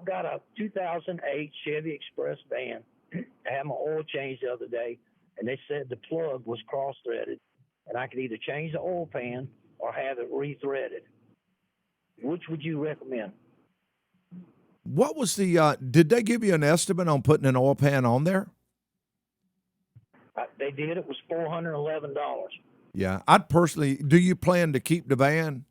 I've got a 2008 Chevy Express van. I had my oil changed the other day, and they said the plug was cross-threaded, and I could either change the oil pan or have it rethreaded. Which would you recommend? What was the? Did they give you an estimate on putting an oil pan on there? They did. It was $411. Yeah, I'd personally. Do you plan to keep the van?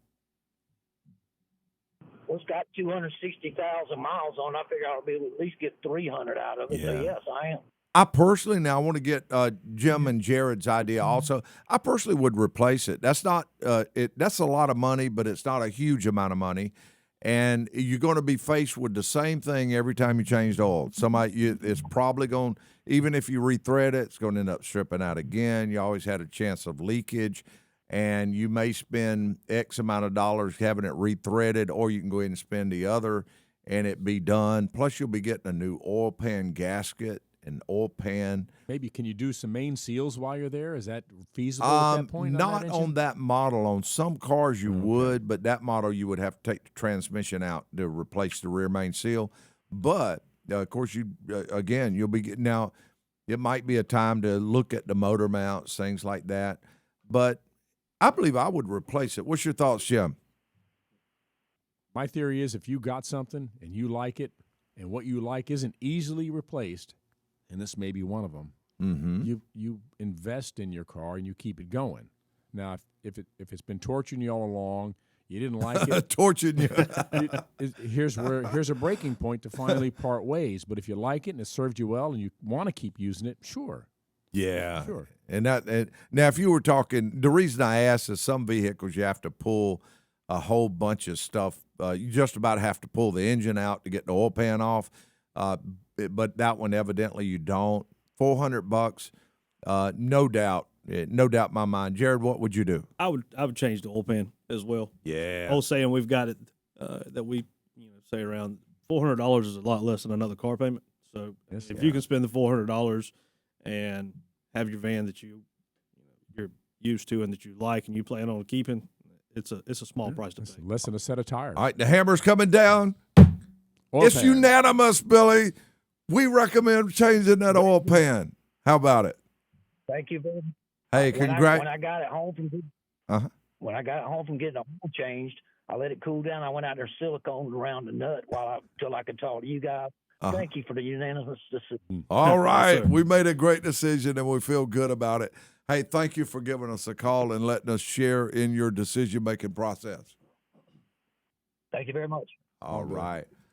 Well, it's got 260,000 miles on. I figure I'll be able to at least get 300 out of it. Yeah. So yes, I am. I personally, now I want to get Jim and Jared's idea also. I personally would replace it. That's not that's a lot of money, but it's not a huge amount of money. And you're going to be faced with the same thing every time you change the oil. It's probably going, even if you rethread it, it's going to end up stripping out again. You always had a chance of leakage, and you may spend X amount of dollars having it rethreaded, or you can go ahead and spend the other and it be done. Plus, you'll be getting a new oil pan gasket. An oil pan. Maybe can you do some main seals while you're there? Is that feasible at that point? Not on that model. On some cars you would, but that model you would have to take the transmission out to replace the rear main seal. But of course, you'll be getting now. It might be a time to look at the motor mounts, things like that. But I believe I would replace it. What's your thoughts, Jim? My theory is if you got something and you like it, and what you like isn't easily replaced, and this may be one of them. Mm-hmm. You invest in your car and you keep it going. Now, if it's been torturing you all along, you didn't like it. Torturing you. Here's a breaking point to finally part ways. But if you like it and it served you well and you want to keep using it, sure. Yeah, sure. And now, if you were talking, the reason I asked is some vehicles you have to pull a whole bunch of stuff. You just about have to pull the engine out to get the oil pan off. But that one evidently you don't. $400, no doubt in my mind. Jared, what would you do? I would change the oil pan as well. Yeah. I was saying we've got it that we say around $400 is a lot less than another car payment. So if you can spend the $400 and have your van that you're used to and that you like and you plan on keeping, it's a small price to pay. Less than a set of tires. All right, the hammer's coming down. Oil It's pan. unanimous, Billy. We recommend changing that oil pan. How about it? Thank you very much. Hey, congrats. When I got it home when I got it home from getting the oil changed, I let it cool down. I went out there siliconed around the nut till I could talk to you guys. Thank you for the unanimous decision. All right. Yes, we made a great decision, and we feel good about it. Hey, thank you for giving us a call and letting us share in your decision-making process. Thank you very much. All right.